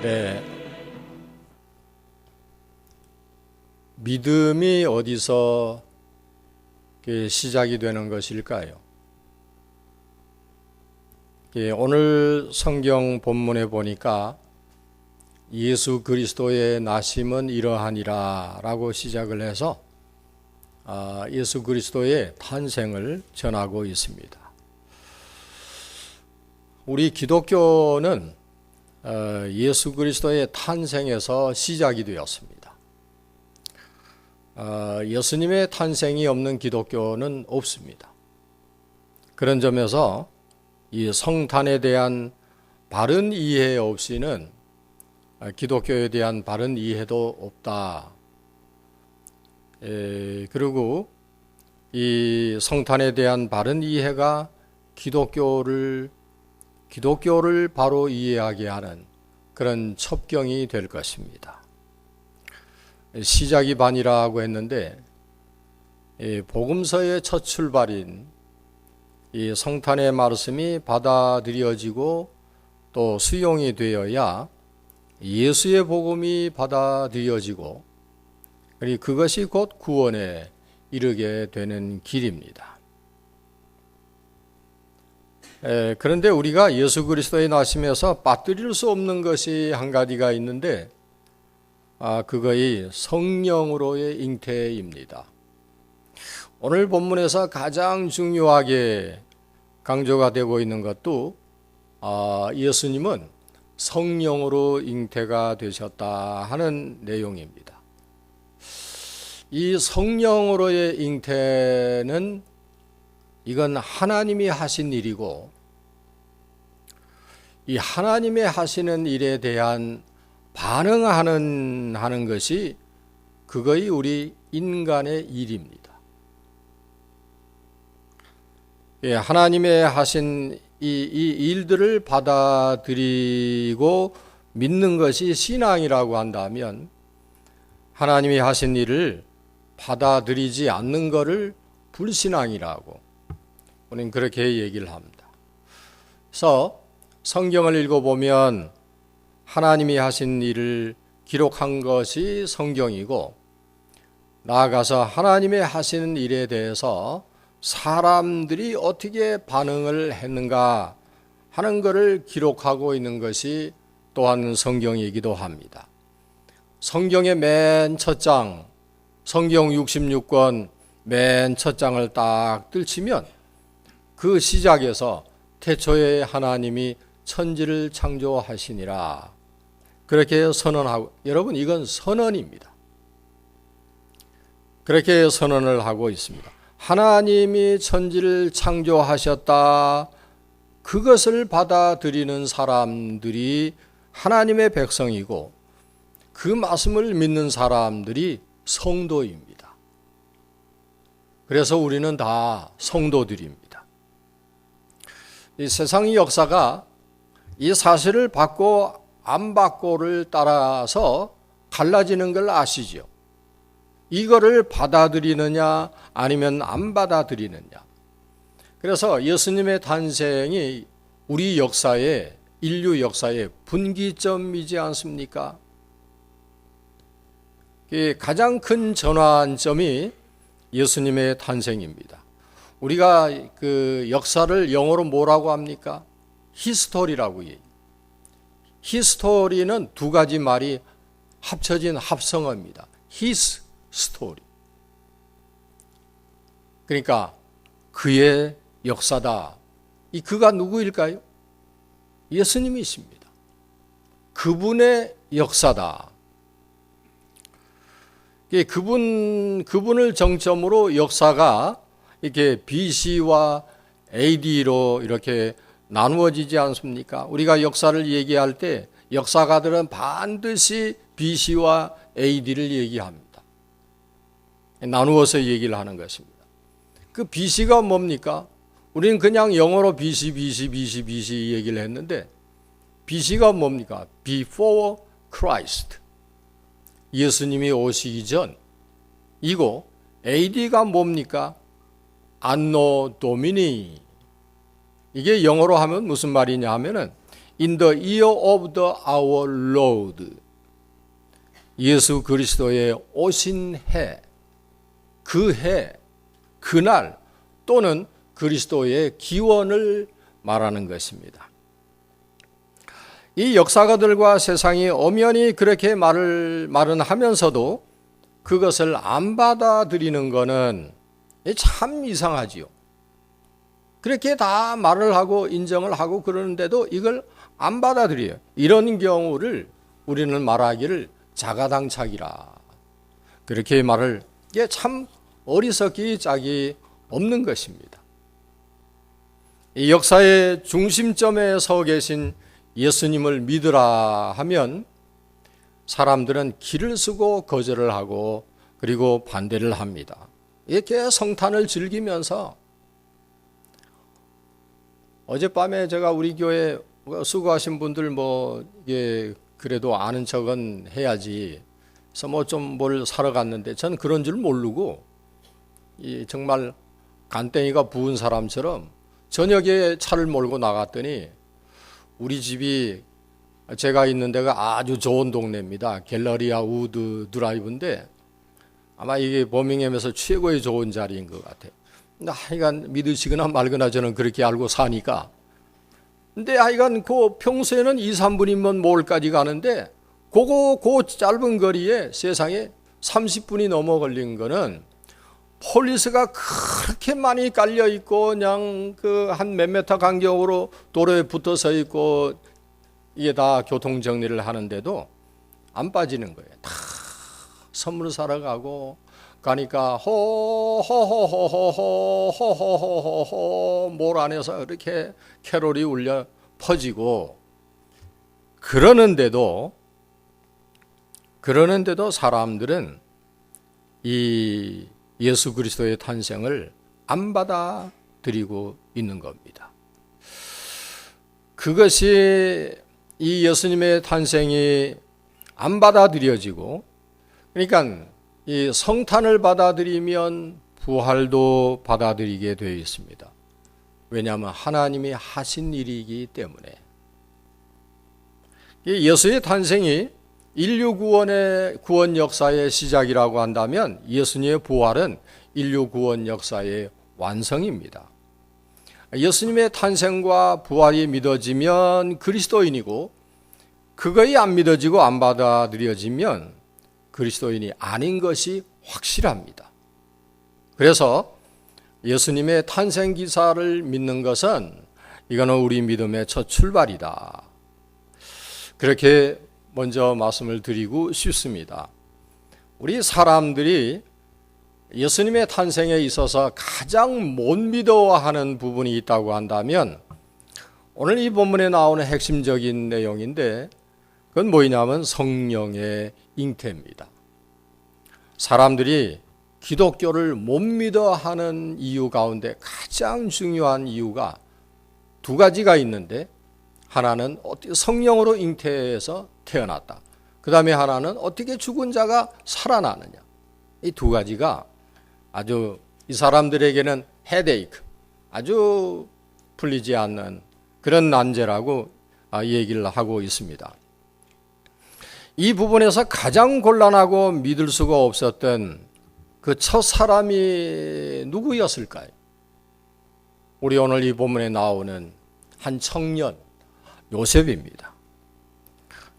네. 믿음이 어디서 시작이 되는 것일까요? 오늘 성경 본문에 보니까 예수 그리스도의 나심은 이러하니라 라고 시작을 해서 예수 그리스도의 탄생을 전하고 있습니다. 우리 기독교는 예수 그리스도의 탄생에서 시작이 되었습니다. 예수님의 탄생이 없는 기독교는 없습니다. 그런 점에서 이 성탄에 대한 바른 이해 없이는 기독교에 대한 바른 이해도 없다. 그리고 이 성탄에 대한 바른 이해가 기독교를 바로 이해하게 하는 그런 첩경이 될 것입니다. 시작이 반이라고 했는데 복음서의 첫 출발인 이 성탄의 말씀이 받아들여지고 또 수용이 되어야 예수의 복음이 받아들여지고 그리고 그것이 곧 구원에 이르게 되는 길입니다. 그런데 우리가 예수 그리스도의 나심에서 빠뜨릴 수 없는 것이 한 가지가 있는데 그것이 성령으로의 잉태입니다. 오늘 본문에서 가장 중요하게 강조가 되고 있는 것도 예수님은 성령으로 잉태가 되셨다 하는 내용입니다. 이 성령으로의 잉태는 이건 하나님이 하신 일이고 이 하나님의 하시는 일에 대한 반응하는 것이 그것이 우리 인간의 일입니다. 하나님의 하신 이 일들을 받아들이고 믿는 것이 신앙이라고 한다면 하나님이 하신 일을 받아들이지 않는 것을 불신앙이라고 우리는 그렇게 얘기를 합니다. 그래서 성경을 읽어보면 하나님이 하신 일을 기록한 것이 성경이고 나아가서 하나님의 하시는 일에 대해서 사람들이 어떻게 반응을 했는가 하는 것을 기록하고 있는 것이 또한 성경이기도 합니다. 성경의 맨 첫 장, 성경 66권 맨 첫 장을 딱 뜰치면 그 시작에서 태초에 하나님이 천지를 창조하시니라 그렇게 선언하고, 여러분 이건 선언입니다. 그렇게 선언을 하고 있습니다. 하나님이 천지를 창조하셨다. 그것을 받아들이는 사람들이 하나님의 백성이고 그 말씀을 믿는 사람들이 성도입니다. 그래서 우리는 다 성도들입니다. 이 세상의 역사가 이 사실을 받고 안 받고를 따라서 갈라지는 걸 아시죠? 이거를 받아들이느냐 아니면 안 받아들이느냐. 그래서 예수님의 탄생이 우리 역사에 인류 역사의 분기점이지 않습니까? 가장 큰 전환점이 예수님의 탄생입니다. 우리가 그 역사를 영어로 뭐라고 합니까? 히스토리라고 얘기해요. 히스토리는 두 가지 말이 합쳐진 합성어입니다. 히스 스토리. 그러니까 그의 역사다. 이 그가 누구일까요? 예수님이십니다. 그분의 역사다. 그분을 정점으로 역사가 이렇게 BC와 AD로 이렇게 나누어지지 않습니까? 우리가 역사를 얘기할 때 역사가들은 반드시 BC와 AD를 얘기합니다. 나누어서 얘기를 하는 것입니다. 그 BC가 뭡니까? 우리는 그냥 영어로 BC 얘기를 했는데 BC가 뭡니까? Before Christ. 예수님이 오시기 전이고 AD가 뭡니까? Anno Domini. 이게 영어로 하면 무슨 말이냐 하면은 in the year of our Lord. 예수 그리스도의 오신 해, 그 해, 그날 또는 그리스도의 기원을 말하는 것입니다. 이 역사가들과 세상이 엄연히 그렇게 말은 하면서도 그것을 안 받아들이는 것은 참 이상하지요. 그렇게 다 말을 하고 인정을 하고 그러는데도 이걸 안 받아들여요. 이런 경우를 우리는 말하기를 자가당착이라. 그렇게 말을, 이게 참 어리석기 짝이 없는 것입니다. 이 역사의 중심점에 서 계신 예수님을 믿으라 하면 사람들은 길을 쓰고 거절을 하고 그리고 반대를 합니다. 이렇게 성탄을 즐기면서 어젯밤에 제가 우리 교회 수고하신 분들 이게 그래도 아는 척은 해야지 그래서 좀 뭘 사러 갔는데 전 그런 줄 모르고 정말 간땡이가 부은 사람처럼 저녁에 차를 몰고 나갔더니 우리 집이 제가 있는 데가 아주 좋은 동네입니다. 갤러리아 우드 드라이브인데 아마 이게 버밍엄에서 최고의 좋은 자리인 것 같아요. 근데 하여간 믿으시거나 말거나 저는 그렇게 알고 사니까. 근데 하여간 평소에는 2, 3분이면 몰까지 가는데 그 짧은 거리에 세상에 30분이 넘어 걸린 거는 폴리스가 그렇게 많이 깔려 있고 그냥 한 몇 미터 간격으로 도로에 붙어서 있고 이게 다 교통 정리를 하는데도 안 빠지는 거예요. 다 선물 사러 가니까 호호호호호호호호호호 몰 안에서 이렇게 캐롤이 울려 퍼지고 그러는데도 사람들은 이 예수 그리스도의 탄생을 안 받아들이고 있는 겁니다. 그것이 이 예수님의 탄생이 안 받아들여지고, 그러니까 이 성탄을 받아들이면 부활도 받아들이게 되어 있습니다. 왜냐하면 하나님이 하신 일이기 때문에. 예수의 탄생이 인류 구원 역사의 시작이라고 한다면 예수님의 부활은 인류 구원 역사의 완성입니다. 예수님의 탄생과 부활이 믿어지면 그리스도인이고, 그것이 안 믿어지고 안 받아들여지면 그리스도인이 아닌 것이 확실합니다. 그래서 예수님의 탄생 기사를 믿는 것은 이거는 우리 믿음의 첫 출발이다. 그렇게 먼저 말씀을 드리고 싶습니다. 우리 사람들이 예수님의 탄생에 있어서 가장 못 믿어하는 부분이 있다고 한다면 오늘 이 본문에 나오는 핵심적인 내용인데 그건 뭐냐면 성령의 잉태입니다. 사람들이 기독교를 못 믿어하는 이유 가운데 가장 중요한 이유가 두 가지가 있는데, 하나는 성령으로 잉태해서 태어났다. 그 다음에 하나는 어떻게 죽은 자가 살아나느냐. 이 두 가지가 아주 이 사람들에게는 헤데이크, 아주 풀리지 않는 그런 난제라고 얘기를 하고 있습니다. 이 부분에서 가장 곤란하고 믿을 수가 없었던 그 첫 사람이 누구였을까요? 우리 오늘 이 본문에 나오는 한 청년 요셉입니다.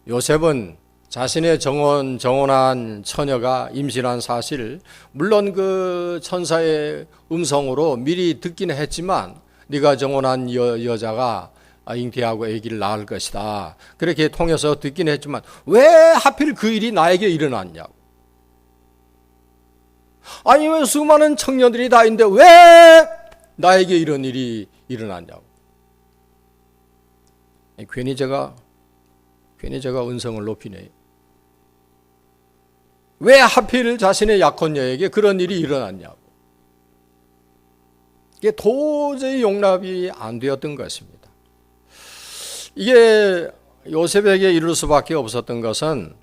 요셉은 자신의 정혼한 처녀가 임신한 사실, 물론 그 천사의 음성으로 미리 듣기는 했지만 네가 정혼한 여자가 잉태하고 아기를 낳을 것이다. 그렇게 통해서 듣긴 했지만 왜 하필 그 일이 나에게 일어났냐고. 아니 왜 수많은 청년들이 다 있는데 왜 나에게 이런 일이 일어났냐고. 괜히 제가 은성을 높이네. 왜 하필 자신의 약혼녀에게 그런 일이 일어났냐고. 이게 도저히 용납이 안 되었던 것입니다. 이게 요셉에게 이룰 수밖에 없었던 것은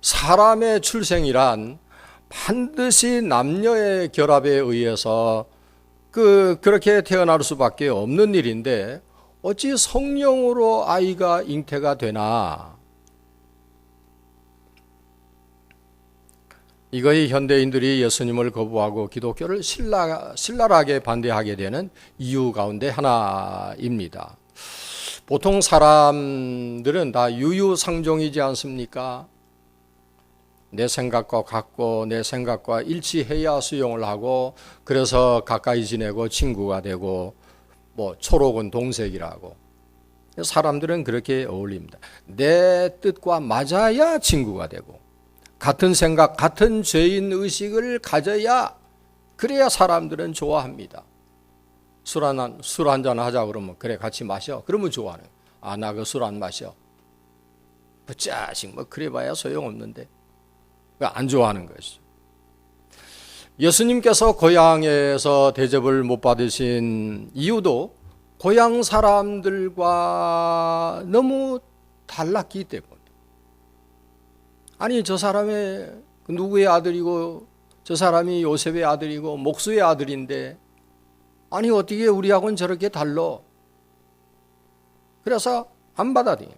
사람의 출생이란 반드시 남녀의 결합에 의해서 그렇게 태어날 수밖에 없는 일인데 어찌 성령으로 아이가 잉태가 되나? 이거의 현대인들이 예수님을 거부하고 기독교를 신랄하게 반대하게 되는 이유 가운데 하나입니다. 보통 사람들은 다 유유상종이지 않습니까? 내 생각과 같고 내 생각과 일치해야 수용을 하고, 그래서 가까이 지내고 친구가 되고, 뭐 초록은 동색이라고. 사람들은 그렇게 어울립니다. 내 뜻과 맞아야 친구가 되고, 같은 생각, 같은 죄인 의식을 가져야, 그래야 사람들은 좋아합니다. 술 한잔 하자 그러면, 그래 같이 마셔. 그러면 좋아하는. 아, 나 그 술 안 마셔. 뭐 짜식 뭐 그래 봐야 소용없는데. 안 좋아하는 것이죠. 예수님께서 고향에서 대접을 못 받으신 이유도 고향 사람들과 너무 달랐기 때문에. 아니, 저 사람의 누구의 아들이고, 저 사람이 요셉의 아들이고 목수의 아들인데, 아니 어떻게 우리하고는 저렇게 달라? 그래서 안 받아들여요.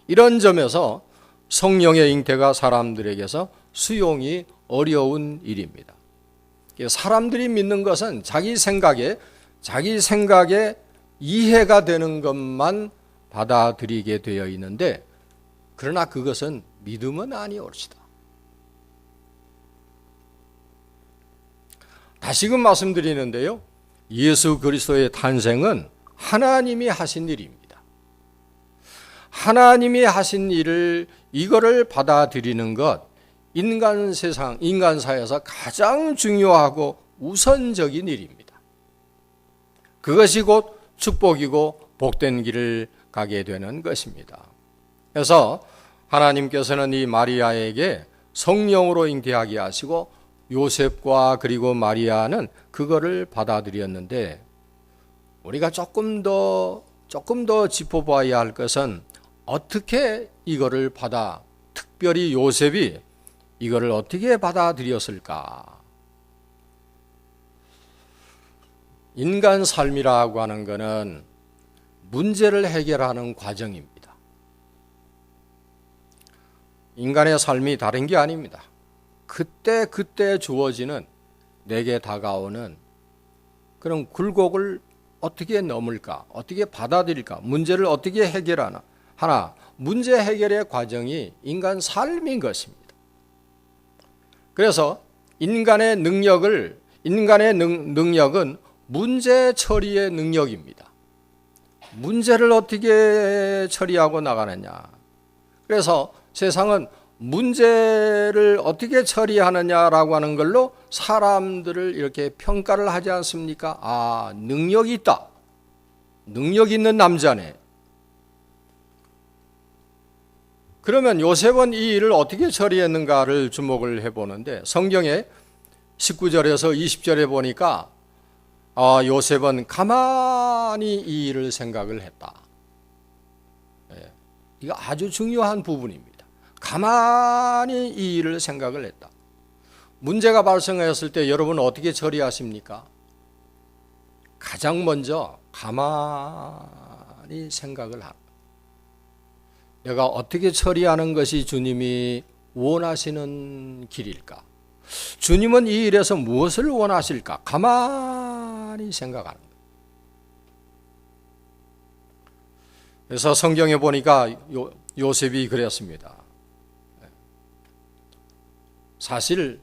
이런 점에서 성령의 잉태가 사람들에게서 수용이 어려운 일입니다. 사람들이 믿는 것은 자기 생각에 이해가 되는 것만 받아들이게 되어 있는데, 그러나 그것은 믿음은 아니올시다. 다시금 말씀드리는데요, 예수 그리스도의 탄생은 하나님이 하신 일입니다. 하나님이 하신 일을, 이거를 받아들이는 것, 인간사에서 가장 중요하고 우선적인 일입니다. 그것이 곧 축복이고 복된 길을 가게 되는 것입니다. 그래서 하나님께서는 이 마리아에게 성령으로 잉태하게 하시고, 요셉과 그리고 마리아는 그거를 받아들였는데, 우리가 조금 더 짚어봐야 할 것은 어떻게 이거를 특별히 요셉이 이거를 어떻게 받아들였을까? 인간 삶이라고 하는 것은 문제를 해결하는 과정입니다. 인간의 삶이 다른 게 아닙니다. 그때 주어지는, 내게 다가오는 그런 굴곡을 어떻게 넘을까? 어떻게 받아들일까? 문제를 어떻게 해결하나? 문제 해결의 과정이 인간 삶인 것입니다. 그래서 인간의 능력은 문제 처리의 능력입니다. 문제를 어떻게 처리하고 나가느냐. 그래서 세상은 문제를 어떻게 처리하느냐라고 하는 걸로 사람들을 이렇게 평가를 하지 않습니까? 아, 능력이 있다. 능력 있는 남자네. 그러면 요셉은 이 일을 어떻게 처리했는가를 주목을 해보는데, 성경에 19절에서 20절에 보니까 요셉은 가만히 이 일을 생각을 했다. 이거 아주 중요한 부분입니다. 가만히 이 일을 생각을 했다. 문제가 발생했을 때 여러분은 어떻게 처리하십니까? 가장 먼저 가만히 생각을 합니다. 내가 어떻게 처리하는 것이 주님이 원하시는 길일까? 주님은 이 일에서 무엇을 원하실까? 가만히 생각하는 거예요. 그래서 성경에 보니까 요셉이 그랬습니다. 사실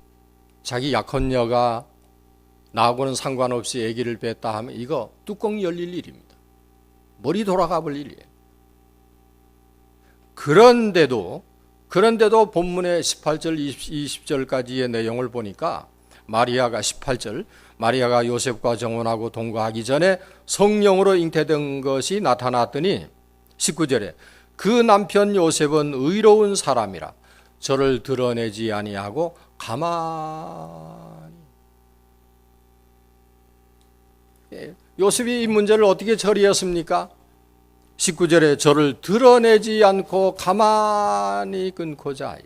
자기 약혼녀가 나하고는 상관없이 아기를 뱄다 하면 이거 뚜껑 열릴 일입니다. 머리 돌아가 볼 일이에요. 그런데도 본문의 18절, 20절까지의 내용을 보니까 마리아가 18절, 마리아가 요셉과 정혼하고 동거하기 전에 성령으로 잉태된 것이 나타났더니 19절에 그 남편 요셉은 의로운 사람이라 저를 드러내지 아니하고 가만히. 요셉이 이 문제를 어떻게 처리했습니까? 19절에 저를 드러내지 않고 가만히 끊고자 하여.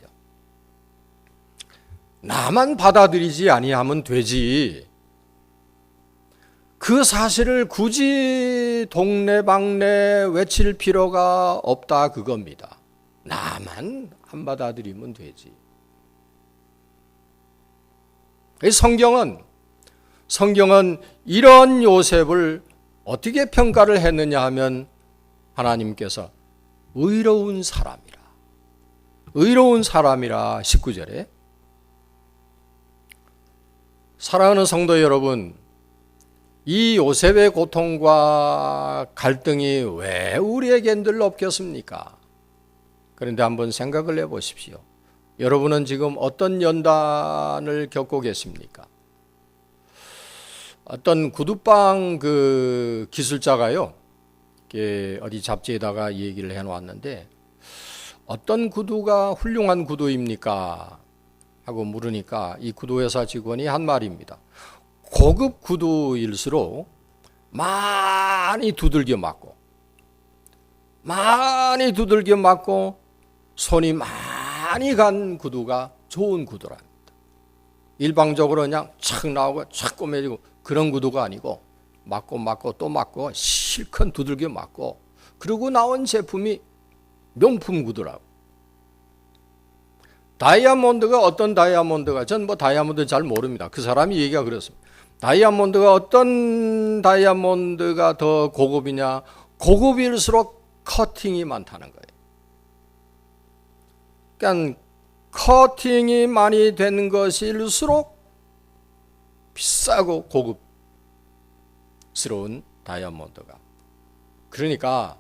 나만 받아들이지 아니하면 되지. 그 사실을 굳이 동네방네 외칠 필요가 없다 그겁니다. 나만 안 받아들이면 되지. 성경은 이런 요셉을 어떻게 평가를 했느냐 하면 하나님께서 의로운 사람이라 19절에. 사랑하는 성도 여러분, 이 요셉의 고통과 갈등이 왜 우리에게 늘 없겠습니까? 그런데 한번 생각을 해보십시오. 여러분은 지금 어떤 연단을 겪고 계십니까? 어떤 구두방 그 기술자가요, 어디 잡지에다가 얘기를 해놓았는데, 어떤 구두가 훌륭한 구두입니까? 하고 물으니까 이 구두회사 직원이 한 말입니다. 고급 구두일수록 많이 두들겨 맞고 손이 많이 간 구두가 좋은 구두랍니다. 일방적으로 그냥 착 나오고 착 꼬매지고 그런 구두가 아니고 맞고 또 맞고 실컷 두들겨 맞고 그리고 나온 제품이 명품 구두라고. 다이아몬드가 어떤 다이아몬드가, 전 뭐 다이아몬드 잘 모릅니다. 그 사람이 얘기가 그렇습니다. 다이아몬드가 어떤 다이아몬드가 더 고급이냐? 고급일수록 커팅이 많다는 거예요. 그러니까 커팅이 많이 된 것일수록 비싸고 고급스러운 다이아몬드가. 그러니까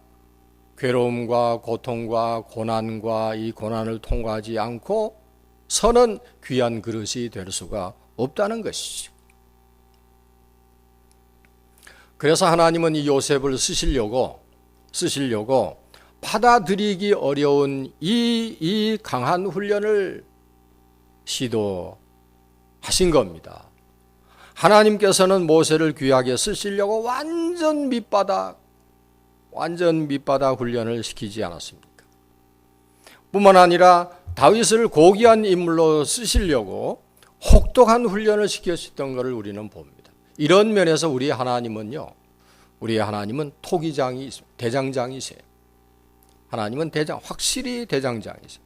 괴로움과 고통과 고난과 이 고난을 통과하지 않고 서는 귀한 그릇이 될 수가 없다는 것이죠. 그래서 하나님은 이 요셉을 쓰시려고 받아들이기 어려운 이 강한 훈련을 시도하신 겁니다. 하나님께서는 모세를 귀하게 쓰시려고 완전 밑바닥 훈련을 시키지 않았습니까? 뿐만 아니라 다윗을 고귀한 인물로 쓰시려고 혹독한 훈련을 시켰던 것을 우리는 봅니다. 이런 면에서 우리 하나님은 토기장이 있습니다. 대장장이세요. 하나님은 확실히 대장장이세요.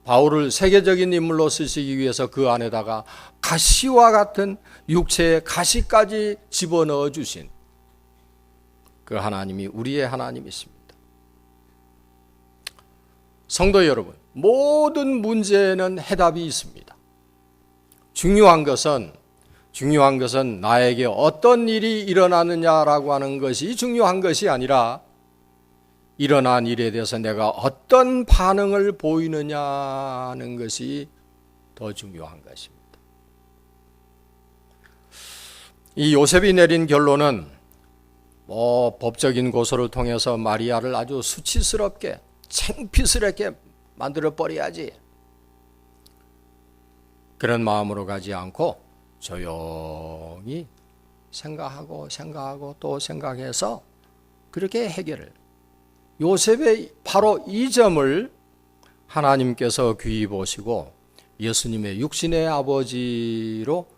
바울을 세계적인 인물로 쓰시기 위해서 그 안에다가 가시와 같은 육체의 가시까지 집어넣어 주신 그 하나님이 우리의 하나님이십니다. 성도 여러분, 모든 문제에는 해답이 있습니다. 중요한 것은 나에게 어떤 일이 일어나느냐라고 하는 것이 중요한 것이 아니라 일어난 일에 대해서 내가 어떤 반응을 보이느냐 하는 것이 더 중요한 것입니다. 이 요셉이 내린 결론은 법적인 고소를 통해서 마리아를 아주 수치스럽게 창피스럽게 만들어 버려야지, 그런 마음으로 가지 않고 조용히 생각하고 또 생각해서 그렇게 해결을. 요셉의 바로 이 점을 하나님께서 귀히 보시고 예수님의 육신의 아버지로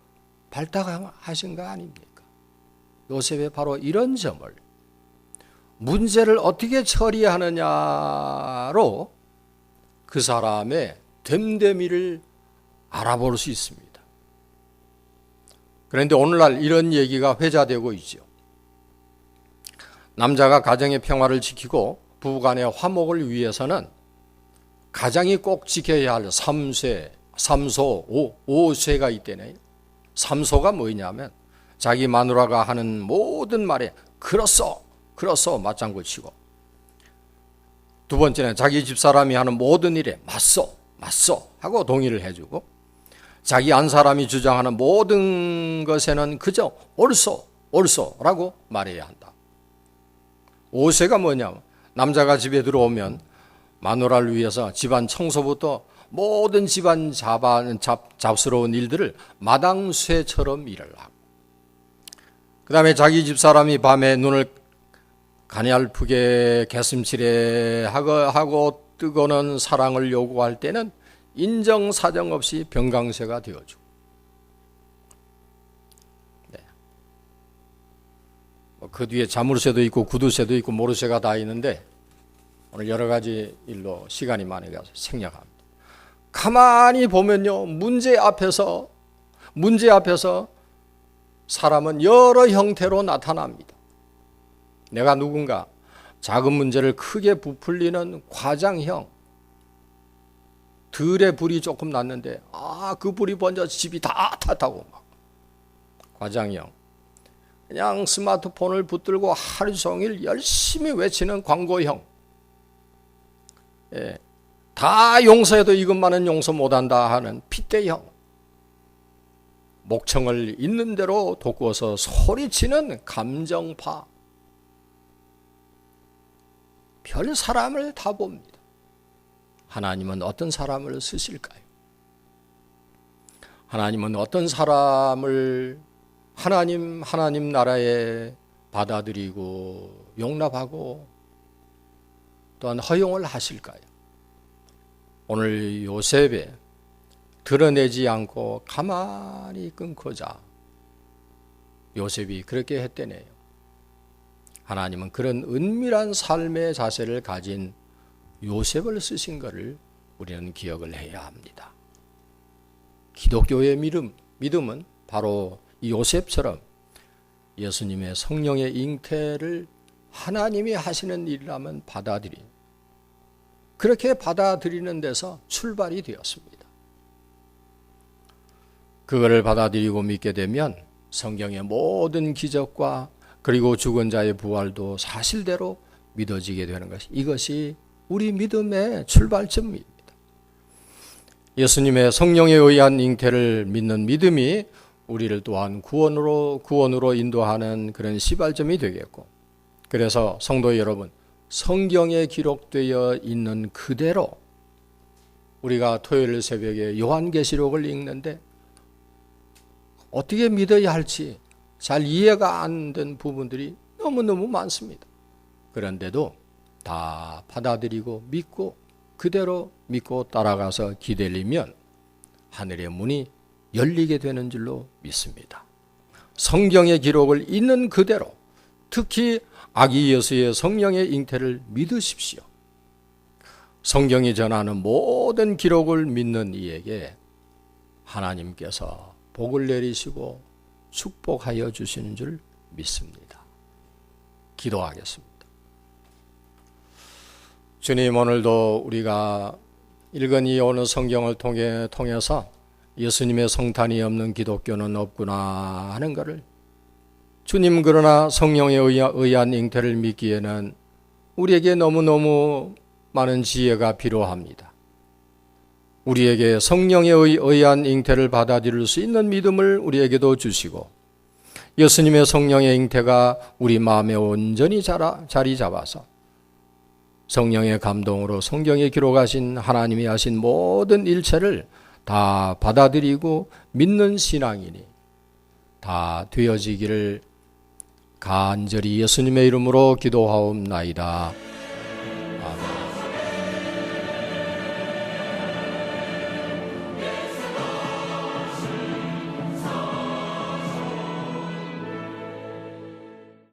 발탁하신 거 아닙니까? 요셉의 바로 이런 점을, 문제를 어떻게 처리하느냐로 그 사람의 됨됨이를 알아볼 수 있습니다. 그런데 오늘날 이런 얘기가 회자되고 있죠. 남자가 가정의 평화를 지키고 부부간의 화목을 위해서는 가장이 꼭 지켜야 할 5쇠가 있대네요. 3소가 뭐냐면 자기 마누라가 하는 모든 말에 그렇소 맞장구 치고, 두 번째는 자기 집사람이 하는 모든 일에 맞소 하고 동의를 해주고, 자기 안 사람이 주장하는 모든 것에는 그저 옳소라고 말해야 한다. 5쇠가 뭐냐면 남자가 집에 들어오면 마누라를 위해서 집안 청소부터 모든 집안 잡스러운 일들을 마당쇠처럼 일을 하고, 그 다음에 자기 집사람이 밤에 눈을 가냘프게 개슴츠레 하고 뜨거운 사랑을 요구할 때는 인정사정 없이 병강세가 되어주고, 그 뒤에 자물쇠도 있고 구두쇠도 있고 모르쇠가 다 있는데 오늘 여러 가지 일로 시간이 많이 가서 생략합니다. 가만히 보면요, 문제 앞에서 사람은 여러 형태로 나타납니다. 내가 누군가 작은 문제를 크게 부풀리는 과장형, 들에 불이 조금 났는데 그 불이 번져 집이 다 탔다고 막 과장형, 그냥 스마트폰을 붙들고 하루 종일 열심히 외치는 광고형, 다 용서해도 이것만은 용서 못한다 하는 핏대형, 목청을 있는 대로 돋구어서 소리치는 감정파, 별 사람을 다 봅니다. 하나님은 어떤 사람을 쓰실까요? 하나님은 어떤 사람을 하나님 나라에 받아들이고 용납하고 또한 허용을 하실까요? 오늘 요셉에 드러내지 않고 가만히 끊고자 요셉이 그렇게 했대네요. 하나님은 그런 은밀한 삶의 자세를 가진 요셉을 쓰신 것을 우리는 기억을 해야 합니다. 기독교의 믿음은 바로 이 요셉처럼 예수님의 성령의 잉태를 하나님이 하시는 일이라면 그렇게 받아들이는 데서 출발이 되었습니다. 그거를 받아들이고 믿게 되면 성경의 모든 기적과 그리고 죽은 자의 부활도 사실대로 믿어지게 되는 이것이 우리 믿음의 출발점입니다. 예수님의 성령에 의한 잉태를 믿는 믿음이 우리를 또한 구원으로 인도하는 그런 시발점이 되겠고, 그래서 성도 여러분, 성경에 기록되어 있는 그대로 우리가 토요일 새벽에 요한계시록을 읽는데 어떻게 믿어야 할지 잘 이해가 안 된 부분들이 너무너무 많습니다. 그런데도 다 받아들이고 믿고 그대로 믿고 따라가서 기다리면 하늘의 문이 열리게 되는 줄로 믿습니다. 성경의 기록을 있는 그대로, 특히 아기 예수의 성령의 잉태를 믿으십시오. 성경이 전하는 모든 기록을 믿는 이에게 하나님께서 복을 내리시고 축복하여 주시는 줄 믿습니다. 기도하겠습니다. 주님, 오늘도 우리가 읽은 이 오늘 성경을 통해서 예수님의 성탄이 없는 기독교는 없구나 하는 것을, 주님, 그러나 성령에 의한 잉태를 믿기에는 우리에게 너무너무 많은 지혜가 필요합니다. 우리에게 성령에 의한 잉태를 받아들일 수 있는 믿음을 우리에게도 주시고, 예수님의 성령의 잉태가 우리 마음에 온전히 자리 잡아서 성령의 감동으로 성경에 기록하신 하나님이 하신 모든 일체를 다 받아들이고 믿는 신앙이니 다 되어지기를 간절히 예수님의 이름으로 기도하옵나이다.